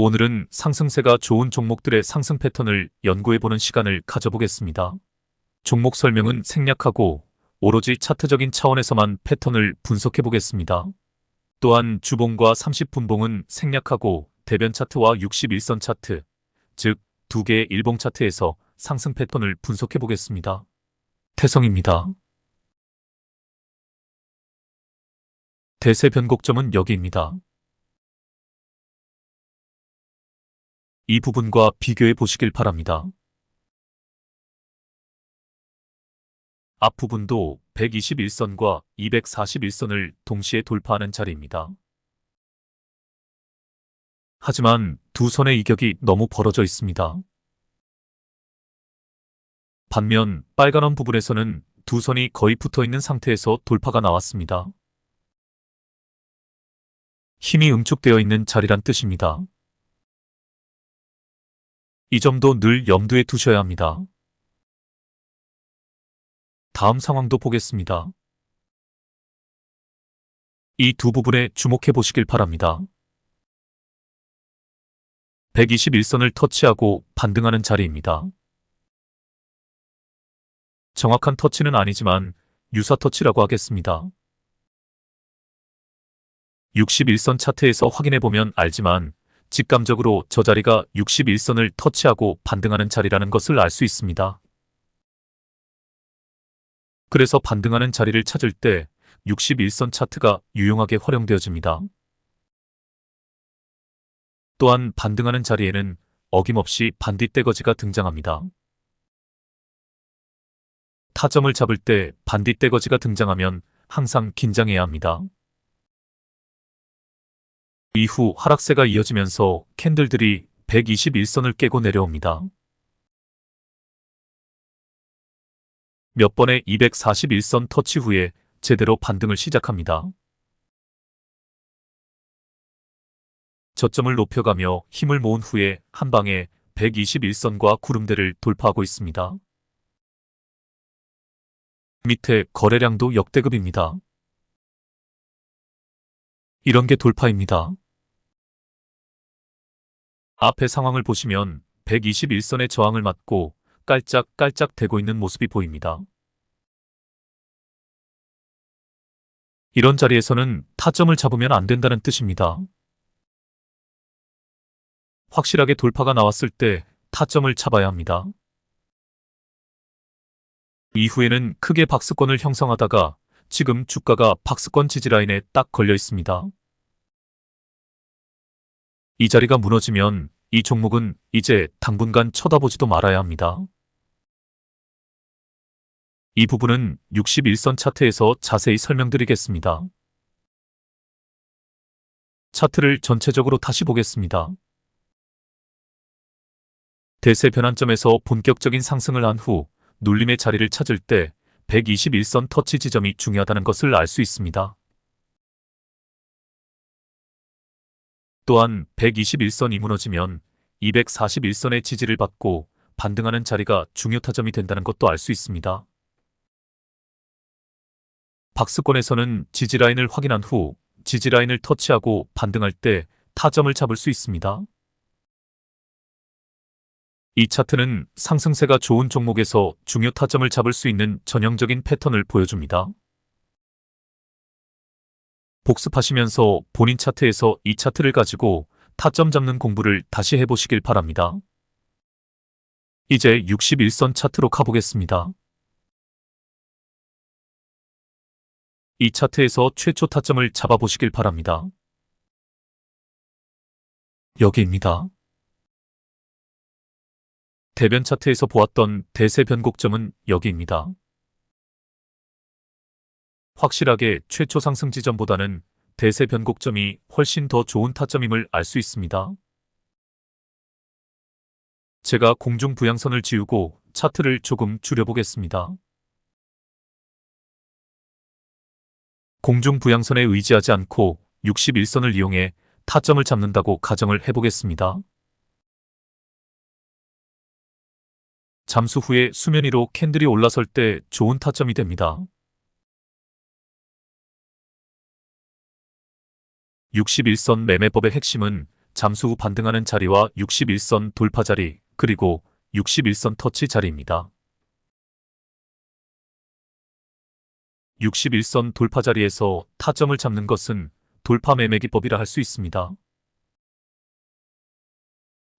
오늘은 상승세가 좋은 종목들의 상승 패턴을 연구해보는 시간을 가져보겠습니다. 종목 설명은 생략하고 오로지 차트적인 차원에서만 패턴을 분석해보겠습니다. 또한 주봉과 30분봉은 생략하고 대변 차트와 61선 차트, 즉 두 개의 일봉 차트에서 상승 패턴을 분석해보겠습니다. 태성입니다. 대세 변곡점은 여기입니다. 이 부분과 비교해 보시길 바랍니다. 앞부분도 121선과 241선을 동시에 돌파하는 자리입니다. 하지만 두 선의 이격이 너무 벌어져 있습니다. 반면 빨간원 부분에서는 두 선이 거의 붙어 있는 상태에서 돌파가 나왔습니다. 힘이 응축되어 있는 자리란 뜻입니다. 이 점도 늘 염두에 두셔야 합니다. 다음 상황도 보겠습니다. 이 두 부분에 주목해 보시길 바랍니다. 121선을 터치하고 반등하는 자리입니다. 정확한 터치는 아니지만 유사 터치라고 하겠습니다. 61선 차트에서 확인해보면 알지만 직감적으로 저 자리가 61선을 터치하고 반등하는 자리라는 것을 알 수 있습니다. 그래서 반등하는 자리를 찾을 때 61선 차트가 유용하게 활용되어집니다. 또한 반등하는 자리에는 어김없이 반딧대거지가 등장합니다. 타점을 잡을 때 반딧대거지가 등장하면 항상 긴장해야 합니다. 이후 하락세가 이어지면서 캔들들이 121선을 깨고 내려옵니다. 몇 번의 241선 터치 후에 제대로 반등을 시작합니다. 저점을 높여가며 힘을 모은 후에 한 방에 121선과 구름대를 돌파하고 있습니다. 밑에 거래량도 역대급입니다. 이런 게 돌파입니다. 앞의 상황을 보시면 121선의 저항을 맞고 깔짝깔짝 대고 있는 모습이 보입니다. 이런 자리에서는 타점을 잡으면 안 된다는 뜻입니다. 확실하게 돌파가 나왔을 때 타점을 잡아야 합니다. 이후에는 크게 박스권을 형성하다가 지금 주가가 박스권 지지라인에 딱 걸려 있습니다. 이 자리가 무너지면 이 종목은 이제 당분간 쳐다보지도 말아야 합니다. 이 부분은 61선 차트에서 자세히 설명드리겠습니다. 차트를 전체적으로 다시 보겠습니다. 대세 변환점에서 본격적인 상승을 한 후 눌림의 자리를 찾을 때 121선 터치 지점이 중요하다는 것을 알 수 있습니다. 또한 121선이 무너지면 241선의 지지를 받고 반등하는 자리가 중요 타점이 된다는 것도 알 수 있습니다. 박스권에서는 지지라인을 확인한 후 지지라인을 터치하고 반등할 때 타점을 잡을 수 있습니다. 이 차트는 상승세가 좋은 종목에서 중요 타점을 잡을 수 있는 전형적인 패턴을 보여줍니다. 복습하시면서 본인 차트에서 이 차트를 가지고 타점 잡는 공부를 다시 해보시길 바랍니다. 이제 61선 차트로 가보겠습니다. 이 차트에서 최초 타점을 잡아보시길 바랍니다. 여기입니다. 대변 차트에서 보았던 대세 변곡점은 여기입니다. 확실하게 최초 상승 지점보다는 대세 변곡점이 훨씬 더 좋은 타점임을 알 수 있습니다. 제가 공중 부양선을 지우고 차트를 조금 줄여보겠습니다. 공중 부양선에 의지하지 않고 61선을 이용해 타점을 잡는다고 가정을 해보겠습니다. 잠수 후에 수면 위로 캔들이 올라설 때 좋은 타점이 됩니다. 61선 매매법의 핵심은 잠수 후 반등하는 자리와 61선 돌파 자리, 그리고 61선 터치 자리입니다. 61선 돌파 자리에서 타점을 잡는 것은 돌파 매매 기법이라 할 수 있습니다.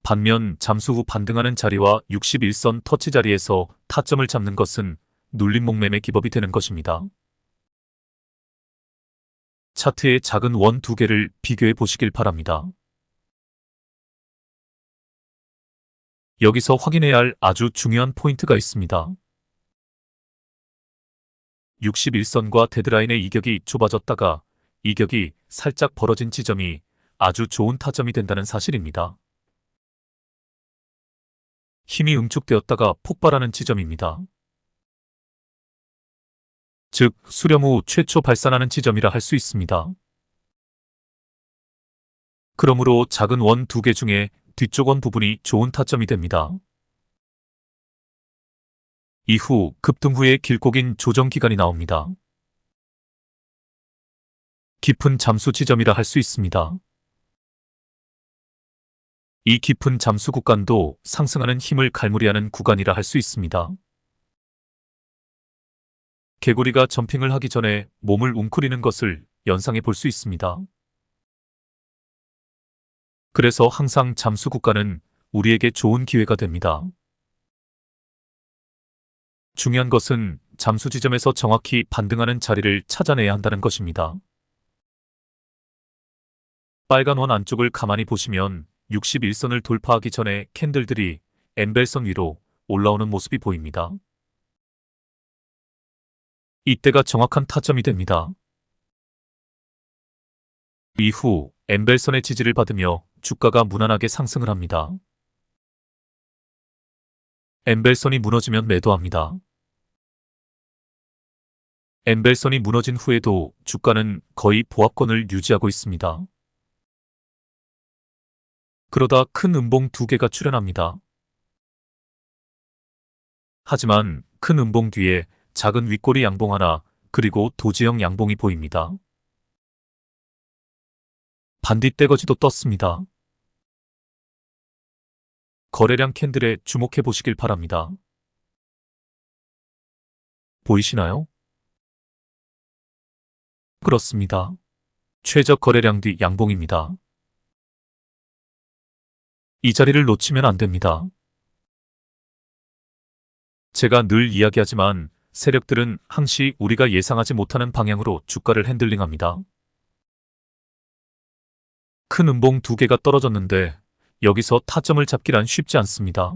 반면 잠수 후 반등하는 자리와 61선 터치 자리에서 타점을 잡는 것은 눌림목 매매 기법이 되는 것입니다. 차트의 작은 원 두 개를 비교해 보시길 바랍니다. 여기서 확인해야 할 아주 중요한 포인트가 있습니다. 61선과 데드라인의 이격이 좁아졌다가 이격이 살짝 벌어진 지점이 아주 좋은 타점이 된다는 사실입니다. 힘이 응축되었다가 폭발하는 지점입니다. 즉, 수렴 후 최초 발산하는 지점이라 할 수 있습니다. 그러므로 작은 원 두 개 중에 뒤쪽 원 부분이 좋은 타점이 됩니다. 이후 급등 후에 길고 긴 조정 기간이 나옵니다. 깊은 잠수 지점이라 할 수 있습니다. 이 깊은 잠수 구간도 상승하는 힘을 갈무리하는 구간이라 할 수 있습니다. 개구리가 점핑을 하기 전에 몸을 웅크리는 것을 연상해 볼 수 있습니다. 그래서 항상 잠수 구간은 우리에게 좋은 기회가 됩니다. 중요한 것은 잠수 지점에서 정확히 반등하는 자리를 찾아내야 한다는 것입니다. 빨간 원 안쪽을 가만히 보시면 61선을 돌파하기 전에 캔들들이 엠벨선 위로 올라오는 모습이 보입니다. 이때가 정확한 타점이 됩니다. 이후 엠벨선의 지지를 받으며 주가가 무난하게 상승을 합니다. 엠벨선이 무너지면 매도합니다. 엠벨선이 무너진 후에도 주가는 거의 보합권을 유지하고 있습니다. 그러다 큰 음봉 두 개가 출현합니다. 하지만 큰 음봉 뒤에 작은 윗꼬리 양봉 하나, 그리고 도지형 양봉이 보입니다. 반딧대거지도 떴습니다. 거래량 캔들에 주목해 보시길 바랍니다. 보이시나요? 그렇습니다. 최저 거래량 뒤 양봉입니다. 이 자리를 놓치면 안 됩니다. 제가 늘 이야기하지만 세력들은 항시 우리가 예상하지 못하는 방향으로 주가를 핸들링합니다. 큰 음봉 두 개가 떨어졌는데 여기서 타점을 잡기란 쉽지 않습니다.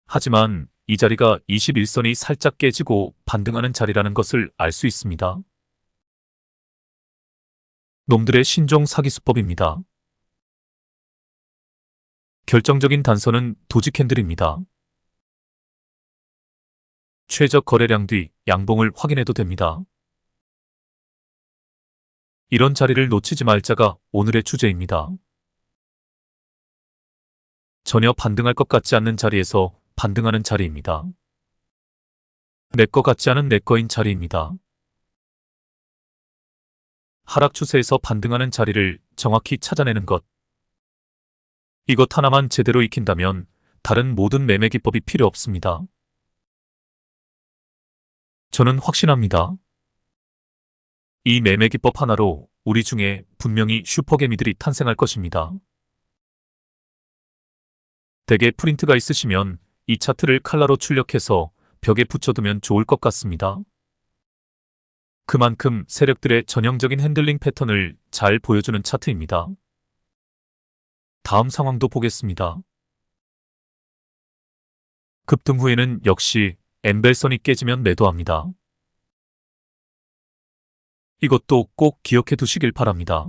하지만 이 자리가 21선이 살짝 깨지고 반등하는 자리라는 것을 알 수 있습니다. 놈들의 신종 사기 수법입니다. 결정적인 단서는 도지 캔들입니다. 최저 거래량 뒤 양봉을 확인해도 됩니다. 이런 자리를 놓치지 말자가 오늘의 주제입니다. 전혀 반등할 것 같지 않는 자리에서 반등하는 자리입니다. 내 것 같지 않은 내 거인 자리입니다. 하락 추세에서 반등하는 자리를 정확히 찾아내는 것. 이것 하나만 제대로 익힌다면 다른 모든 매매 기법이 필요 없습니다. 저는 확신합니다. 이 매매 기법 하나로 우리 중에 분명히 슈퍼개미들이 탄생할 것입니다. 댁에 프린트가 있으시면 이 차트를 칼라로 출력해서 벽에 붙여두면 좋을 것 같습니다. 그만큼 세력들의 전형적인 핸들링 패턴을 잘 보여주는 차트입니다. 다음 상황도 보겠습니다. 급등 후에는 역시 엠벨선이 깨지면 매도합니다. 이것도 꼭 기억해 두시길 바랍니다.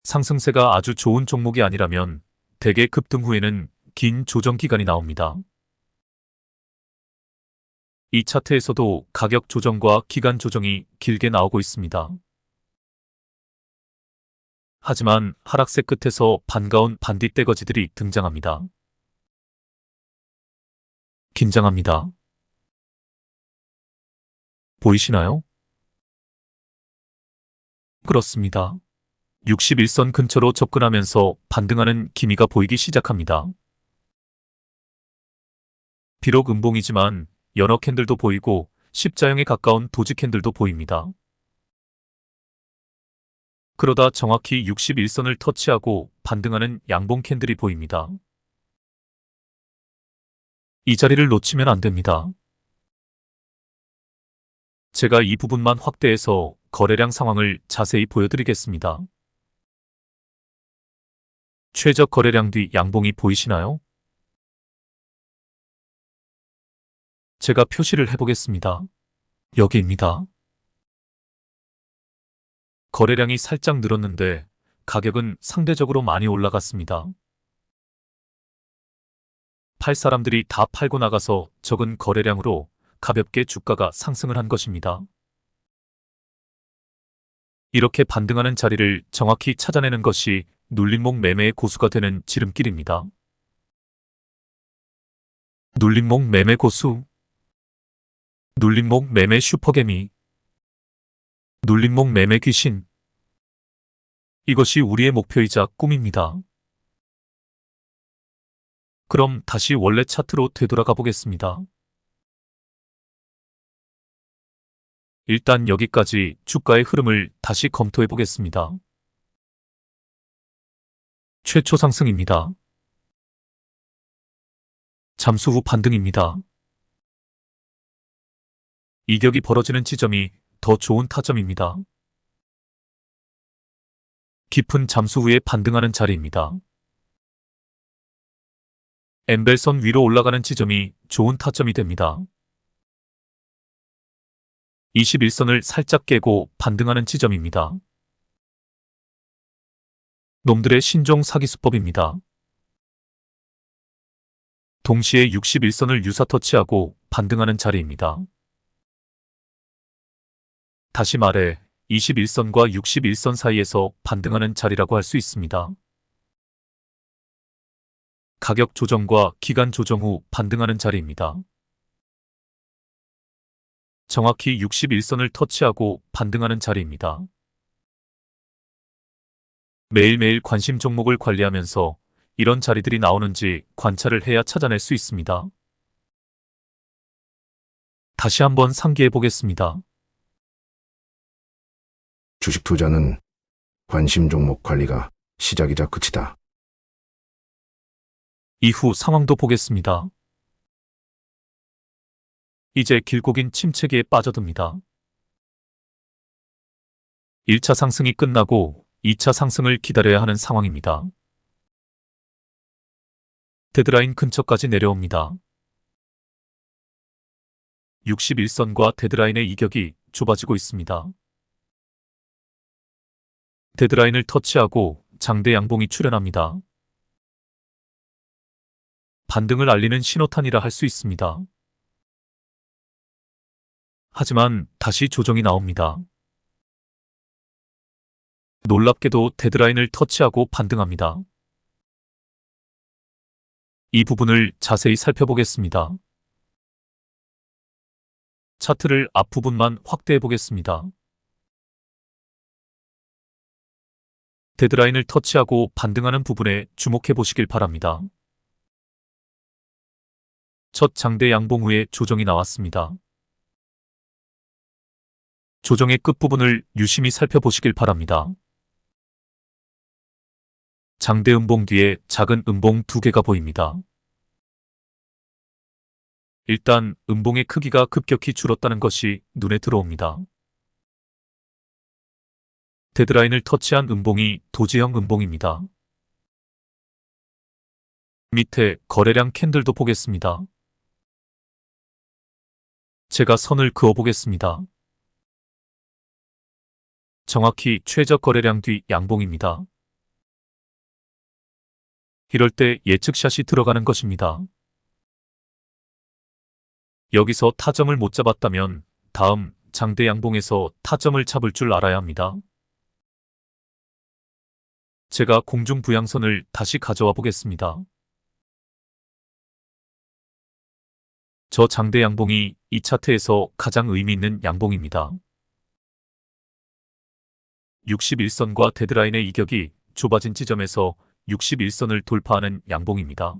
상승세가 아주 좋은 종목이 아니라면 대개 급등 후에는 긴 조정 기간이 나옵니다. 이 차트에서도 가격 조정과 기간 조정이 길게 나오고 있습니다. 하지만 하락세 끝에서 반가운 반딧대거지들이 등장합니다. 긴장합니다. 보이시나요? 그렇습니다. 61선 근처로 접근하면서 반등하는 기미가 보이기 시작합니다. 비록 음봉이지만 연어 캔들도 보이고 십자형에 가까운 도지 캔들도 보입니다. 그러다 정확히 61선을 터치하고 반등하는 양봉 캔들이 보입니다. 이 자리를 놓치면 안 됩니다. 제가 이 부분만 확대해서 거래량 상황을 자세히 보여드리겠습니다. 최저 거래량 뒤 양봉이 보이시나요? 제가 표시를 해보겠습니다. 여기입니다. 거래량이 살짝 늘었는데 가격은 상대적으로 많이 올라갔습니다. 팔 사람들이 다 팔고 나가서 적은 거래량으로 가볍게 주가가 상승을 한 것입니다. 이렇게 반등하는 자리를 정확히 찾아내는 것이 눌림목 매매의 고수가 되는 지름길입니다. 눌림목 매매 고수, 눌림목 매매 슈퍼개미, 눌림목 매매 귀신. 이것이 우리의 목표이자 꿈입니다. 그럼 다시 원래 차트로 되돌아가 보겠습니다. 일단 여기까지 주가의 흐름을 다시 검토해 보겠습니다. 최초 상승입니다. 잠수 후 반등입니다. 이격이 벌어지는 지점이 더 좋은 타점입니다. 깊은 잠수 후에 반등하는 자리입니다. 엠벨선 위로 올라가는 지점이 좋은 타점이 됩니다. 21선을 살짝 깨고 반등하는 지점입니다. 놈들의 신종 사기 수법입니다. 동시에 61선을 유사 터치하고 반등하는 자리입니다. 다시 말해 21선과 61선 사이에서 반등하는 자리라고 할 수 있습니다. 가격 조정과 기간 조정 후 반등하는 자리입니다. 정확히 61선을 터치하고 반등하는 자리입니다. 매일매일 관심 종목을 관리하면서 이런 자리들이 나오는지 관찰을 해야 찾아낼 수 있습니다. 다시 한번 상기해 보겠습니다. 주식 투자는 관심 종목 관리가 시작이자 끝이다. 이후 상황도 보겠습니다. 이제 길고 긴 침체기에 빠져듭니다. 1차 상승이 끝나고 2차 상승을 기다려야 하는 상황입니다. 데드라인 근처까지 내려옵니다. 61선과 데드라인의 이격이 좁아지고 있습니다. 데드라인을 터치하고 장대 양봉이 출현합니다. 반등을 알리는 신호탄이라 할 수 있습니다. 하지만 다시 조정이 나옵니다. 놀랍게도 데드라인을 터치하고 반등합니다. 이 부분을 자세히 살펴보겠습니다. 차트를 앞부분만 확대해 보겠습니다. 데드라인을 터치하고 반등하는 부분에 주목해 보시길 바랍니다. 첫 장대 양봉 후에 조정이 나왔습니다. 조정의 끝부분을 유심히 살펴보시길 바랍니다. 장대 음봉 뒤에 작은 음봉 2개가 보입니다. 일단 음봉의 크기가 급격히 줄었다는 것이 눈에 들어옵니다. 데드라인을 터치한 음봉이 도지형 음봉입니다. 밑에 거래량 캔들도 보겠습니다. 제가 선을 그어 보겠습니다. 정확히 최저 거래량 뒤 양봉입니다. 이럴 때 예측샷이 들어가는 것입니다. 여기서 타점을 못 잡았다면 다음 장대 양봉에서 타점을 잡을 줄 알아야 합니다. 제가 공중 부양선을 다시 가져와 보겠습니다. 저 장대 양봉이 이 차트에서 가장 의미 있는 양봉입니다. 61선과 데드라인의 이격이 좁아진 지점에서 61선을 돌파하는 양봉입니다.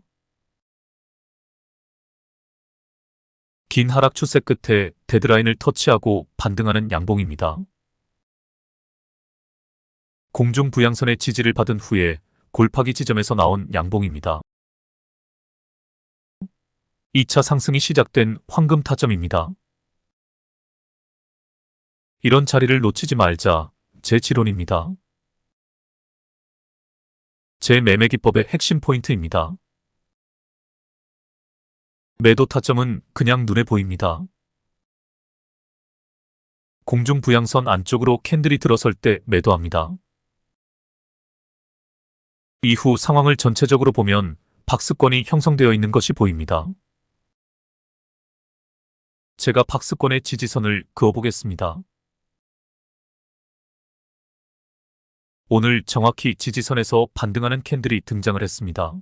긴 하락 추세 끝에 데드라인을 터치하고 반등하는 양봉입니다. 공중 부양선의 지지를 받은 후에 골파기 지점에서 나온 양봉입니다. 2차 상승이 시작된 황금 타점입니다. 이런 자리를 놓치지 말자 제 지론입니다. 제 매매 기법의 핵심 포인트입니다. 매도 타점은 그냥 눈에 보입니다. 공중 부양선 안쪽으로 캔들이 들어설 때 매도합니다. 이후 상황을 전체적으로 보면 박스권이 형성되어 있는 것이 보입니다. 제가 박스권의 지지선을 그어보겠습니다. 오늘 정확히 지지선에서 반등하는 캔들이 등장을 했습니다.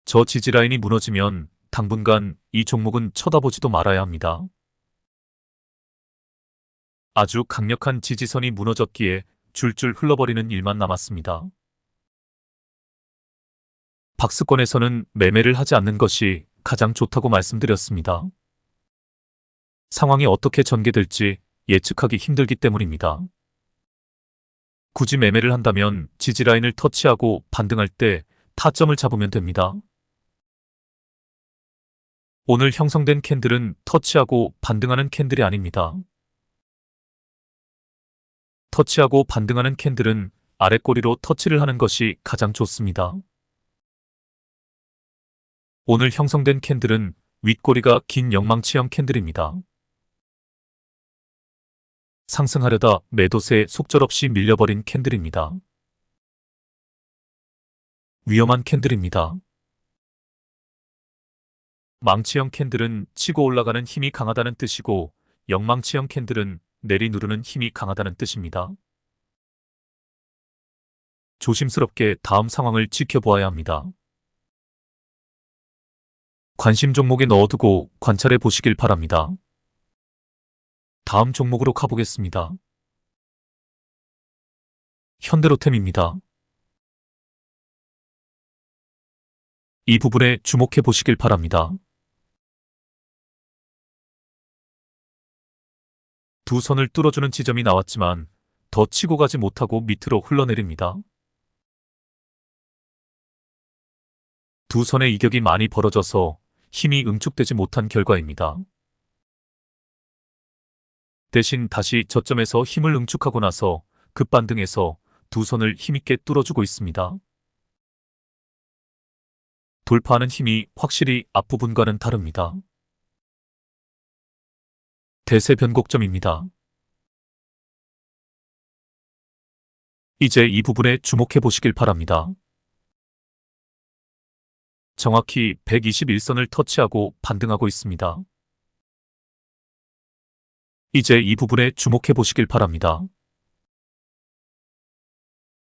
저 지지라인이 무너지면 당분간 이 종목은 쳐다보지도 말아야 합니다. 아주 강력한 지지선이 무너졌기에 줄줄 흘러버리는 일만 남았습니다. 박스권에서는 매매를 하지 않는 것이 가장 좋다고 말씀드렸습니다. 상황이 어떻게 전개될지 예측하기 힘들기 때문입니다. 굳이 매매를 한다면 지지라인을 터치하고 반등할 때 타점을 잡으면 됩니다. 오늘 형성된 캔들은 터치하고 반등하는 캔들이 아닙니다. 터치하고 반등하는 캔들은 아랫꼬리로 터치를 하는 것이 가장 좋습니다. 오늘 형성된 캔들은 윗꼬리가 긴 영망치형 캔들입니다. 상승하려다 매도세에 속절없이 밀려버린 캔들입니다. 위험한 캔들입니다. 망치형 캔들은 치고 올라가는 힘이 강하다는 뜻이고 영망치형 캔들은 내리누르는 힘이 강하다는 뜻입니다. 조심스럽게 다음 상황을 지켜보아야 합니다. 관심 종목에 넣어두고 관찰해 보시길 바랍니다. 다음 종목으로 가보겠습니다. 현대로템입니다. 이 부분에 주목해 보시길 바랍니다. 두 선을 뚫어주는 지점이 나왔지만 더 치고 가지 못하고 밑으로 흘러내립니다. 두 선의 이격이 많이 벌어져서 힘이 응축되지 못한 결과입니다. 대신 다시 저점에서 힘을 응축하고 나서 급반등해서 두 선을 힘있게 뚫어주고 있습니다. 돌파하는 힘이 확실히 앞부분과는 다릅니다. 대세 변곡점입니다. 이제 이 부분에 주목해 보시길 바랍니다. 정확히 121선을 터치하고 반등하고 있습니다. 이제 이 부분에 주목해 보시길 바랍니다.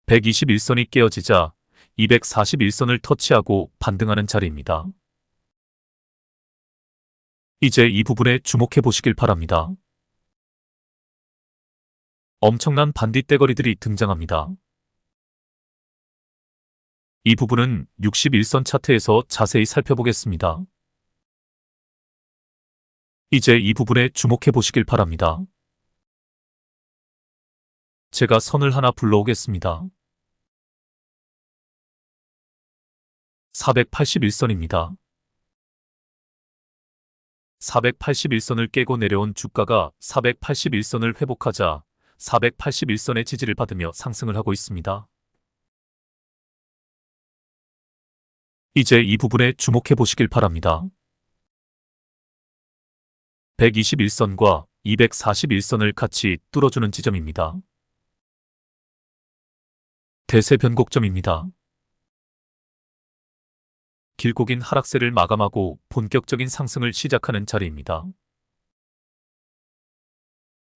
121선이 깨어지자 241선을 터치하고 반등하는 자리입니다. 이제 이 부분에 주목해 보시길 바랍니다. 엄청난 반딧대거리들이 등장합니다. 이 부분은 61선 차트에서 자세히 살펴보겠습니다. 이제 이 부분에 주목해 보시길 바랍니다. 제가 선을 하나 불러오겠습니다. 481선입니다. 481선을 깨고 내려온 주가가 481선을 회복하자 481선의 지지를 받으며 상승을 하고 있습니다. 이제 이 부분에 주목해 보시길 바랍니다. 121선과 241선을 같이 뚫어주는 지점입니다. 대세 변곡점입니다. 길고 긴 하락세를 마감하고 본격적인 상승을 시작하는 자리입니다.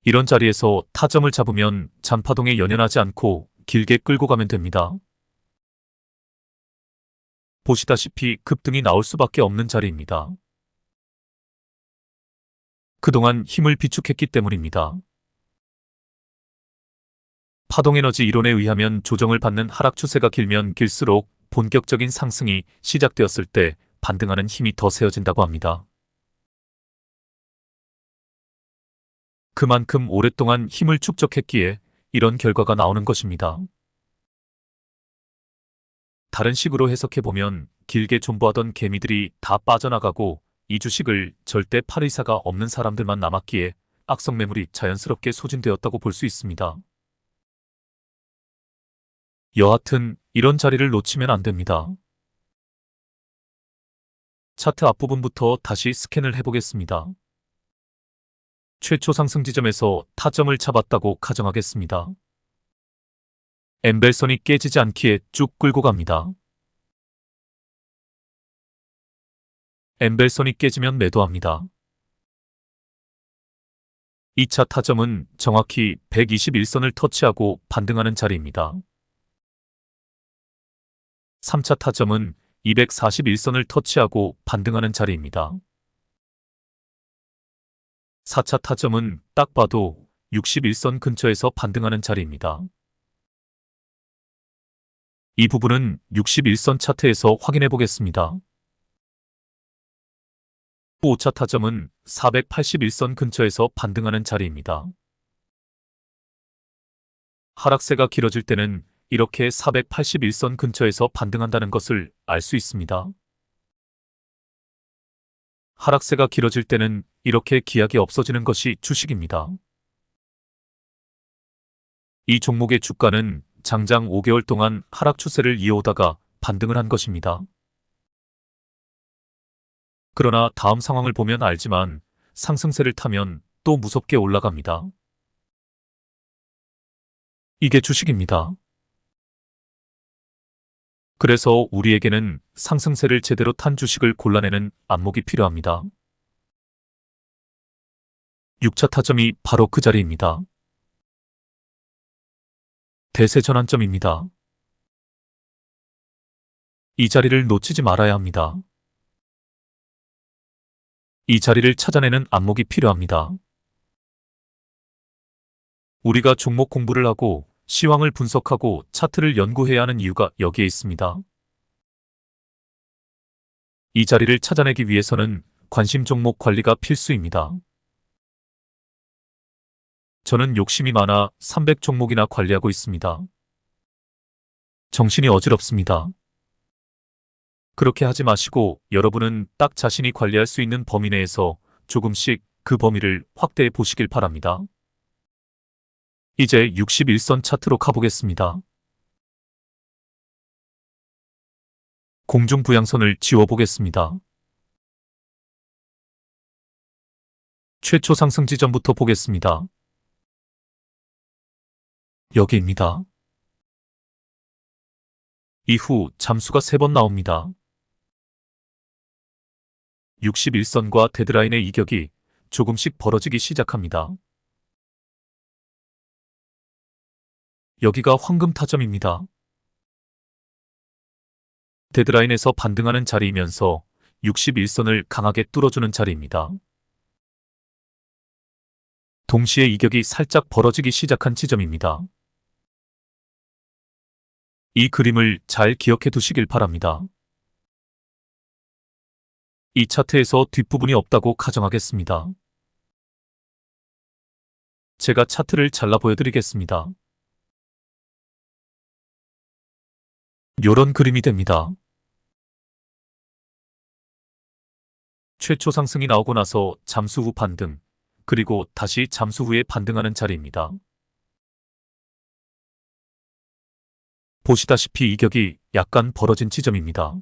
이런 자리에서 타점을 잡으면 잔파동에 연연하지 않고 길게 끌고 가면 됩니다. 보시다시피 급등이 나올 수밖에 없는 자리입니다. 그동안 힘을 비축했기 때문입니다. 파동에너지 이론에 의하면 조정을 받는 하락 추세가 길면 길수록 본격적인 상승이 시작되었을 때 반등하는 힘이 더 세어진다고 합니다. 그만큼 오랫동안 힘을 축적했기에 이런 결과가 나오는 것입니다. 다른 식으로 해석해보면 길게 존버하던 개미들이 다 빠져나가고 이 주식을 절대 팔 의사가 없는 사람들만 남았기에 악성 매물이 자연스럽게 소진되었다고 볼 수 있습니다. 여하튼 이런 자리를 놓치면 안 됩니다. 차트 앞부분부터 다시 스캔을 해보겠습니다. 최초 상승 지점에서 타점을 잡았다고 가정하겠습니다. 엠벨선이 깨지지 않기에 쭉 끌고 갑니다. 엠벨선이 깨지면 매도합니다. 2차 타점은 정확히 121선을 터치하고 반등하는 자리입니다. 3차 타점은 241선을 터치하고 반등하는 자리입니다. 4차 타점은 딱 봐도 61선 근처에서 반등하는 자리입니다. 이 부분은 61선 차트에서 확인해 보겠습니다. 5차 타점은 481선 근처에서 반등하는 자리입니다. 하락세가 길어질 때는 이렇게 481선 근처에서 반등한다는 것을 알 수 있습니다. 하락세가 길어질 때는 이렇게 기약이 없어지는 것이 주식입니다. 이 종목의 주가는 장장 5개월 동안 하락 추세를 이어오다가 반등을 한 것입니다. 그러나 다음 상황을 보면 알지만 상승세를 타면 또 무섭게 올라갑니다. 이게 주식입니다. 그래서 우리에게는 상승세를 제대로 탄 주식을 골라내는 안목이 필요합니다. 6차 타점이 바로 그 자리입니다. 대세 전환점입니다. 이 자리를 놓치지 말아야 합니다. 이 자리를 찾아내는 안목이 필요합니다. 우리가 종목 공부를 하고 시황을 분석하고 차트를 연구해야 하는 이유가 여기에 있습니다. 이 자리를 찾아내기 위해서는 관심 종목 관리가 필수입니다. 저는 욕심이 많아 300종목이나 관리하고 있습니다. 정신이 어지럽습니다. 그렇게 하지 마시고 여러분은 딱 자신이 관리할 수 있는 범위 내에서 조금씩 그 범위를 확대해 보시길 바랍니다. 이제 61선 차트로 가보겠습니다. 공중부양선을 지워보겠습니다. 최초 상승 지점부터 보겠습니다. 여기입니다. 이후 잠수가 3번 나옵니다. 61선과 데드라인의 이격이 조금씩 벌어지기 시작합니다. 여기가 황금 타점입니다. 데드라인에서 반등하는 자리이면서 61선을 강하게 뚫어주는 자리입니다. 동시에 이격이 살짝 벌어지기 시작한 지점입니다. 이 그림을 잘 기억해 두시길 바랍니다. 이 차트에서 뒷부분이 없다고 가정하겠습니다. 제가 차트를 잘라 보여드리겠습니다. 요런 그림이 됩니다. 최초 상승이 나오고 나서 잠수 후 반등, 그리고 다시 잠수 후에 반등하는 자리입니다. 보시다시피 이격이 약간 벌어진 지점입니다.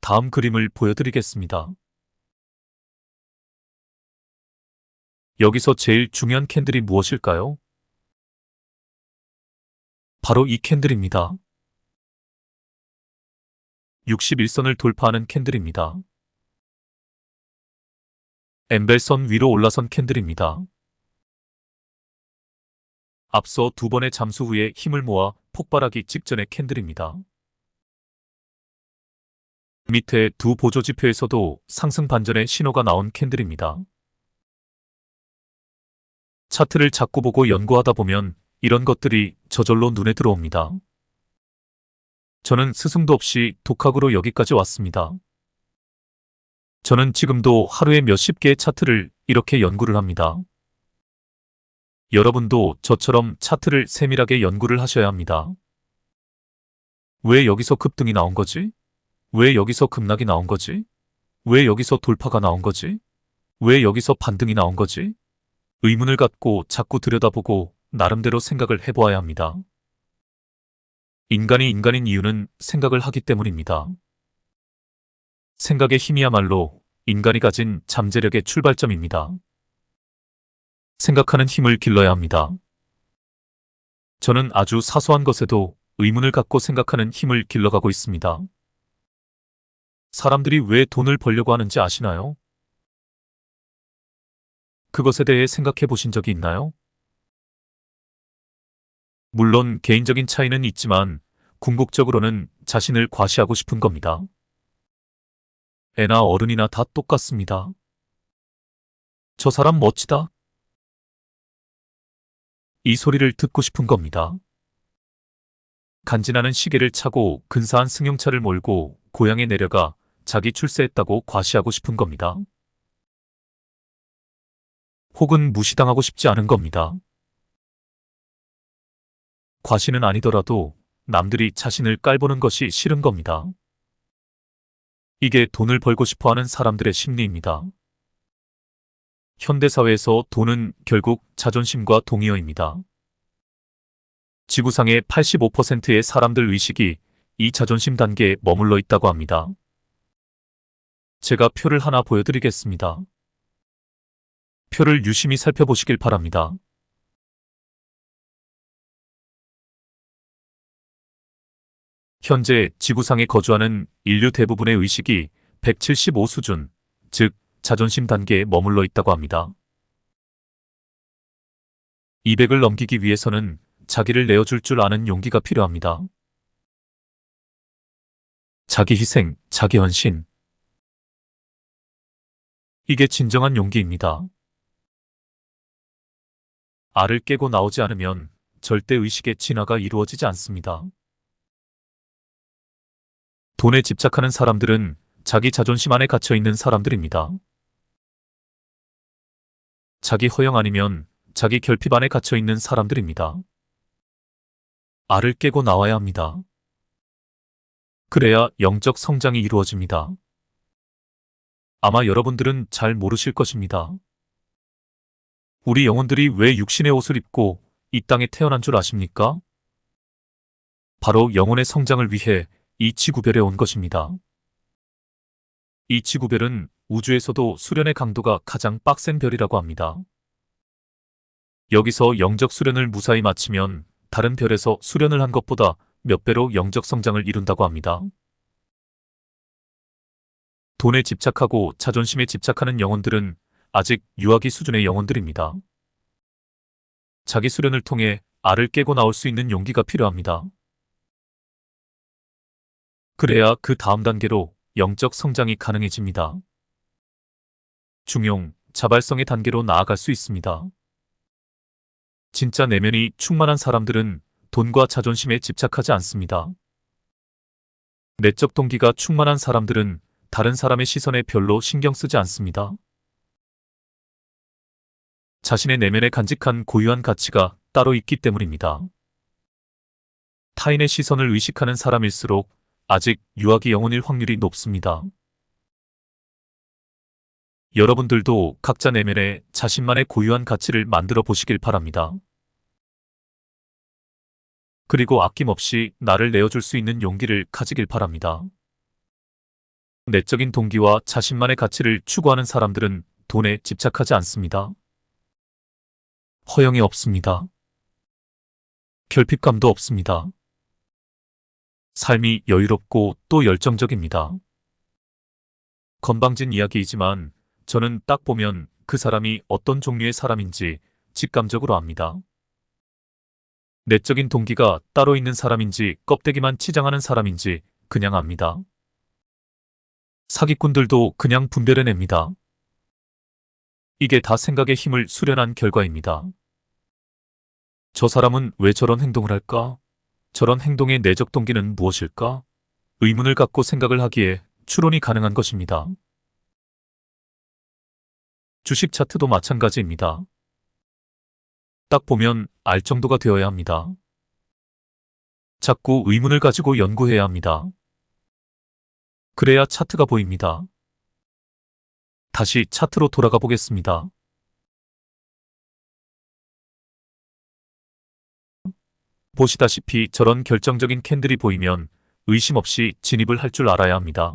다음 그림을 보여드리겠습니다. 여기서 제일 중요한 캔들이 무엇일까요? 바로 이 캔들입니다. 61선을 돌파하는 캔들입니다. 엠벨선 위로 올라선 캔들입니다. 앞서 2번의 잠수 후에 힘을 모아 폭발하기 직전의 캔들입니다. 밑에 두 보조지표에서도 상승 반전의 신호가 나온 캔들입니다. 차트를 자꾸 보고 연구하다 보면 이런 것들이 저절로 눈에 들어옵니다. 저는 스승도 없이 독학으로 여기까지 왔습니다. 저는 지금도 하루에 몇십 개의 차트를 이렇게 연구를 합니다. 여러분도 저처럼 차트를 세밀하게 연구를 하셔야 합니다. 왜 여기서 급등이 나온 거지? 왜 여기서 급락이 나온 거지? 왜 여기서 돌파가 나온 거지? 왜 여기서 반등이 나온 거지? 의문을 갖고 자꾸 들여다보고 나름대로 생각을 해보아야 합니다. 인간이 인간인 이유는 생각을 하기 때문입니다. 생각의 힘이야말로 인간이 가진 잠재력의 출발점입니다. 생각하는 힘을 길러야 합니다. 저는 아주 사소한 것에도 의문을 갖고 생각하는 힘을 길러가고 있습니다. 사람들이 왜 돈을 벌려고 하는지 아시나요? 그것에 대해 생각해 보신 적이 있나요? 물론 개인적인 차이는 있지만 궁극적으로는 자신을 과시하고 싶은 겁니다. 애나 어른이나 다 똑같습니다. 저 사람 멋지다. 이 소리를 듣고 싶은 겁니다. 간지나는 시계를 차고 근사한 승용차를 몰고 고향에 내려가 자기 출세했다고 과시하고 싶은 겁니다. 혹은 무시당하고 싶지 않은 겁니다. 과시는 아니더라도 남들이 자신을 깔보는 것이 싫은 겁니다. 이게 돈을 벌고 싶어 하는 사람들의 심리입니다. 현대사회에서 돈은 결국 자존심과 동의어입니다. 지구상의 85%의 사람들 의식이 이 자존심 단계에 머물러 있다고 합니다. 제가 표를 하나 보여드리겠습니다. 표를 유심히 살펴보시길 바랍니다. 현재 지구상에 거주하는 인류 대부분의 의식이 175 수준, 즉 자존심 단계에 머물러 있다고 합니다. 200을 넘기기 위해서는 자기를 내어줄 줄 아는 용기가 필요합니다. 자기 희생, 자기 헌신. 이게 진정한 용기입니다. 알을 깨고 나오지 않으면 절대 의식의 진화가 이루어지지 않습니다. 돈에 집착하는 사람들은 자기 자존심 안에 갇혀 있는 사람들입니다. 자기 허영 아니면 자기 결핍 안에 갇혀 있는 사람들입니다. 알을 깨고 나와야 합니다. 그래야 영적 성장이 이루어집니다. 아마 여러분들은 잘 모르실 것입니다. 우리 영혼들이 왜 육신의 옷을 입고 이 땅에 태어난 줄 아십니까? 바로 영혼의 성장을 위해 이 지구별에 온 것입니다. 이 지구별은 우주에서도 수련의 강도가 가장 빡센 별이라고 합니다. 여기서 영적 수련을 무사히 마치면 다른 별에서 수련을 한 것보다 몇 배로 영적 성장을 이룬다고 합니다. 돈에 집착하고 자존심에 집착하는 영혼들은 아직 유아기 수준의 영혼들입니다. 자기 수련을 통해 알을 깨고 나올 수 있는 용기가 필요합니다. 그래야 그 다음 단계로 영적 성장이 가능해집니다. 중용, 자발성의 단계로 나아갈 수 있습니다. 진짜 내면이 충만한 사람들은 돈과 자존심에 집착하지 않습니다. 내적 동기가 충만한 사람들은 다른 사람의 시선에 별로 신경 쓰지 않습니다. 자신의 내면에 간직한 고유한 가치가 따로 있기 때문입니다. 타인의 시선을 의식하는 사람일수록 아직 유아기 영혼일 확률이 높습니다. 여러분들도 각자 내면에 자신만의 고유한 가치를 만들어 보시길 바랍니다. 그리고 아낌없이 나를 내어줄 수 있는 용기를 가지길 바랍니다. 내적인 동기와 자신만의 가치를 추구하는 사람들은 돈에 집착하지 않습니다. 허영이 없습니다. 결핍감도 없습니다. 삶이 여유롭고 또 열정적입니다. 건방진 이야기이지만 저는 딱 보면 그 사람이 어떤 종류의 사람인지 직감적으로 압니다. 내적인 동기가 따로 있는 사람인지 껍데기만 치장하는 사람인지 그냥 압니다. 사기꾼들도 그냥 분별해냅니다. 이게 다 생각의 힘을 수련한 결과입니다. 저 사람은 왜 저런 행동을 할까? 저런 행동의 내적 동기는 무엇일까? 의문을 갖고 생각을 하기에 추론이 가능한 것입니다. 주식 차트도 마찬가지입니다. 딱 보면 알 정도가 되어야 합니다. 자꾸 의문을 가지고 연구해야 합니다. 그래야 차트가 보입니다. 다시 차트로 돌아가 보겠습니다. 보시다시피 저런 결정적인 캔들이 보이면 의심 없이 진입을 할 줄 알아야 합니다.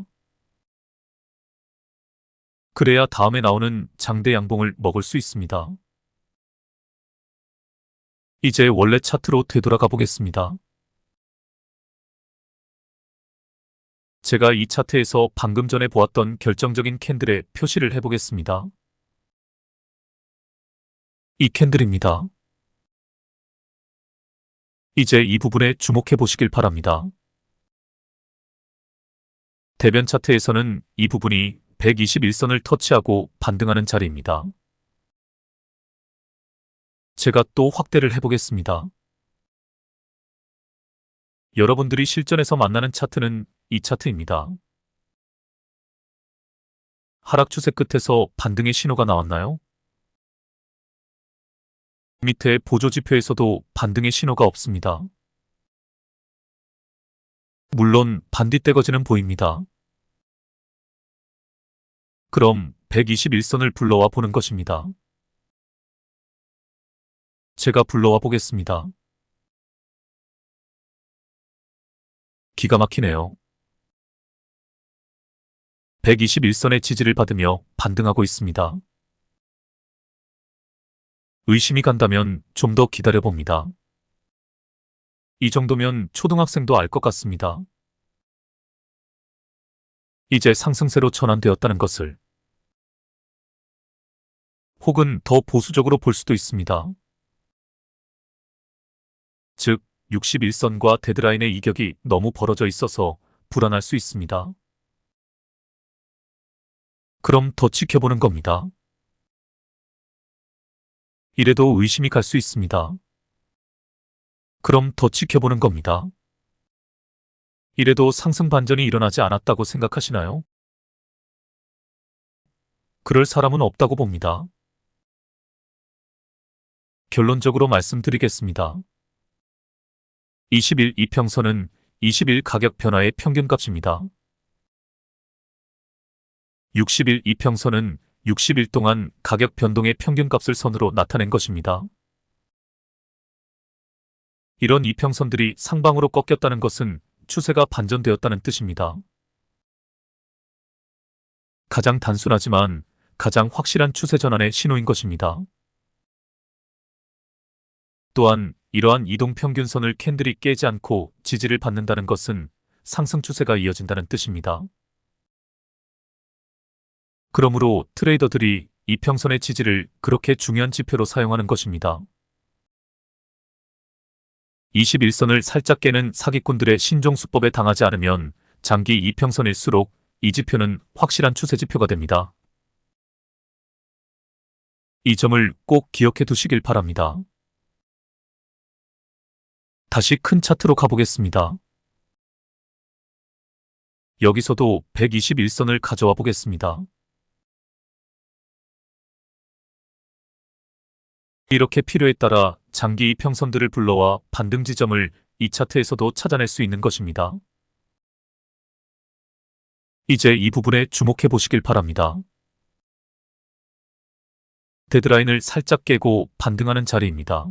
그래야 다음에 나오는 장대 양봉을 먹을 수 있습니다. 이제 원래 차트로 되돌아가 보겠습니다. 제가 이 차트에서 방금 전에 보았던 결정적인 캔들에 표시를 해보겠습니다. 이 캔들입니다. 이제 이 부분에 주목해 보시길 바랍니다. 대변 차트에서는 이 부분이 121선을 터치하고 반등하는 자리입니다. 제가 또 확대를 해보겠습니다. 여러분들이 실전에서 만나는 차트는 이 차트입니다. 하락 추세 끝에서 반등의 신호가 나왔나요? 밑에 보조지표에서도 반등의 신호가 없습니다. 물론 반딧대거지는 보입니다. 그럼 121선을 불러와 보는 것입니다. 제가 불러와 보겠습니다. 기가 막히네요. 121선의 지지를 받으며 반등하고 있습니다. 의심이 간다면 좀 더 기다려봅니다. 이 정도면 초등학생도 알 것 같습니다. 이제 상승세로 전환되었다는 것을. 혹은 더 보수적으로 볼 수도 있습니다. 즉, 61선과 데드라인의 이격이 너무 벌어져 있어서 불안할 수 있습니다. 그럼 더 지켜보는 겁니다. 이래도 의심이 갈 수 있습니다. 그럼 더 지켜보는 겁니다. 이래도 상승 반전이 일어나지 않았다고 생각하시나요? 그럴 사람은 없다고 봅니다. 결론적으로 말씀드리겠습니다. 20일 이평선은 20일 가격 변화의 평균값입니다. 60일 이평선은 60일 동안 가격 변동의 평균값을 선으로 나타낸 것입니다. 이런 이평선들이 상방으로 꺾였다는 것은 추세가 반전되었다는 뜻입니다. 가장 단순하지만 가장 확실한 추세 전환의 신호인 것입니다. 또한 이러한 이동평균선을 캔들이 깨지 않고 지지를 받는다는 것은 상승 추세가 이어진다는 뜻입니다. 그러므로 트레이더들이 이평선의 지지를 그렇게 중요한 지표로 사용하는 것입니다. 21선을 살짝 깨는 사기꾼들의 신종수법에 당하지 않으면 장기 이평선일수록 이 지표는 확실한 추세 지표가 됩니다. 이 점을 꼭 기억해 두시길 바랍니다. 다시 큰 차트로 가보겠습니다. 여기서도 121선을 가져와 보겠습니다. 이렇게 필요에 따라 장기 이평선들을 불러와 반등 지점을 이 차트에서도 찾아낼 수 있는 것입니다. 이제 이 부분에 주목해 보시길 바랍니다. 데드라인을 살짝 깨고 반등하는 자리입니다.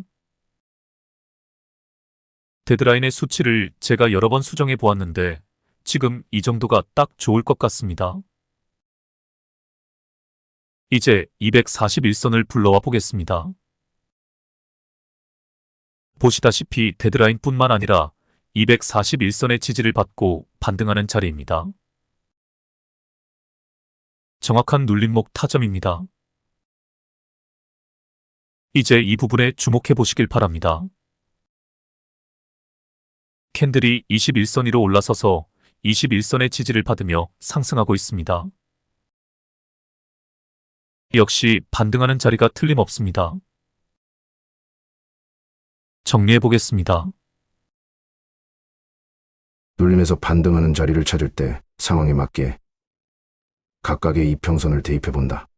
데드라인의 수치를 제가 여러 번 수정해 보았는데 지금 이 정도가 딱 좋을 것 같습니다. 이제 241선을 불러와 보겠습니다. 보시다시피 데드라인뿐만 아니라 241선의 지지를 받고 반등하는 자리입니다. 정확한 눌림목 타점입니다. 이제 이 부분에 주목해 보시길 바랍니다. 캔들이 21선 위로 올라서서 21선의 지지를 받으며 상승하고 있습니다. 역시 반등하는 자리가 틀림없습니다. 정리해 보겠습니다. 눌림에서 반등하는 자리를 찾을 때 상황에 맞게 각각의 이평선을 대입해 본다.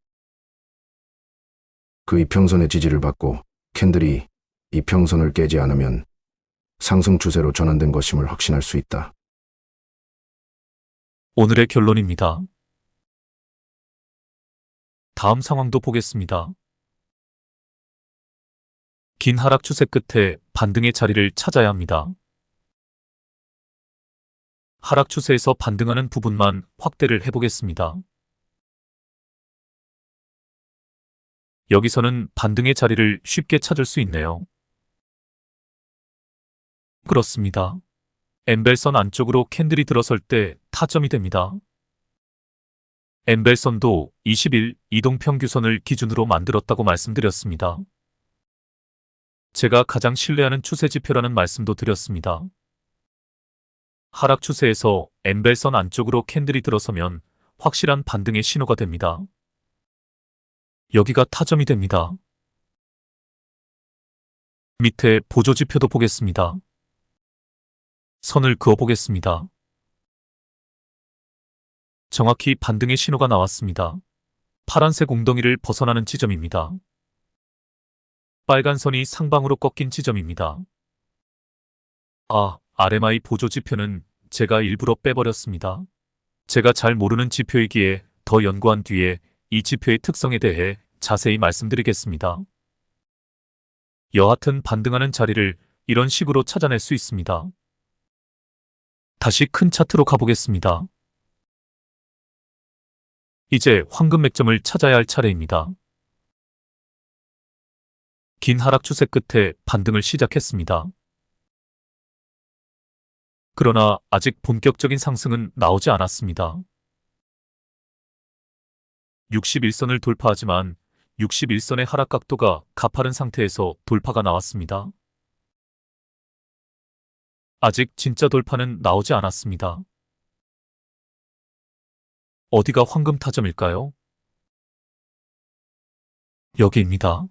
그 이평선의 지지를 받고 캔들이 이평선을 깨지 않으면 상승 추세로 전환된 것임을 확신할 수 있다. 오늘의 결론입니다. 다음 상황도 보겠습니다. 긴 하락 추세 끝에 반등의 자리를 찾아야 합니다. 하락 추세에서 반등하는 부분만 확대를 해보겠습니다. 여기서는 반등의 자리를 쉽게 찾을 수 있네요. 그렇습니다. 엠벨선 안쪽으로 캔들이 들어설 때 타점이 됩니다. 엠벨선도 20일 이동평균선을 기준으로 만들었다고 말씀드렸습니다. 제가 가장 신뢰하는 추세지표라는 말씀도 드렸습니다. 하락 추세에서 엠벨선 안쪽으로 캔들이 들어서면 확실한 반등의 신호가 됩니다. 여기가 타점이 됩니다. 밑에 보조지표도 보겠습니다. 선을 그어 보겠습니다. 정확히 반등의 신호가 나왔습니다. 파란색 웅덩이를 벗어나는 지점입니다. 빨간 선이 상방으로 꺾인 지점입니다. RMI 보조지표는 제가 일부러 빼버렸습니다. 제가 잘 모르는 지표이기에 더 연구한 뒤에 이 지표의 특성에 대해 자세히 말씀드리겠습니다. 여하튼 반등하는 자리를 이런 식으로 찾아낼 수 있습니다. 다시 큰 차트로 가보겠습니다. 이제 황금 맥점을 찾아야 할 차례입니다. 긴 하락 추세 끝에 반등을 시작했습니다. 그러나 아직 본격적인 상승은 나오지 않았습니다. 61선을 돌파하지만 61선의 하락 각도가 가파른 상태에서 돌파가 나왔습니다. 아직 진짜 돌파는 나오지 않았습니다. 어디가 황금 타점일까요? 여기입니다.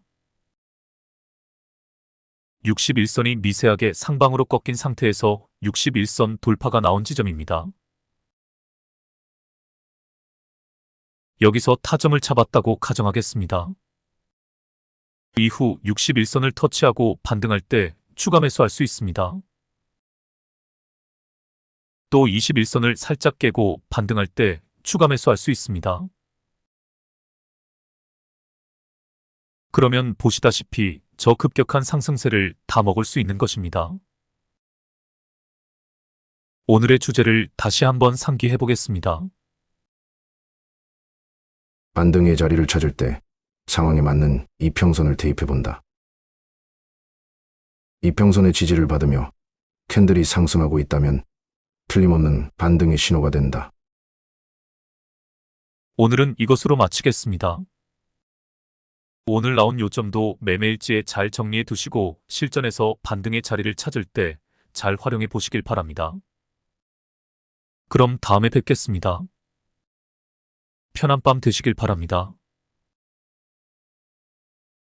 61선이 미세하게 상방으로 꺾인 상태에서 61선 돌파가 나온 지점입니다. 여기서 타점을 잡았다고 가정하겠습니다. 이후 61선을 터치하고 반등할 때 추가 매수할 수 있습니다. 또 21선을 살짝 깨고 반등할 때 추가 매수할 수 있습니다. 그러면 보시다시피 저 급격한 상승세를 다 먹을 수 있는 것입니다. 오늘의 주제를 다시 한번 상기해 보겠습니다. 반등의 자리를 찾을 때 상황에 맞는 이평선을 대입해 본다. 이평선의 지지를 받으며 캔들이 상승하고 있다면 틀림없는 반등의 신호가 된다. 오늘은 이것으로 마치겠습니다. 오늘 나온 요점도 매매일지에 잘 정리해 두시고 실전에서 반등의 자리를 찾을 때 잘 활용해 보시길 바랍니다. 그럼 다음에 뵙겠습니다. 편한 밤 되시길 바랍니다.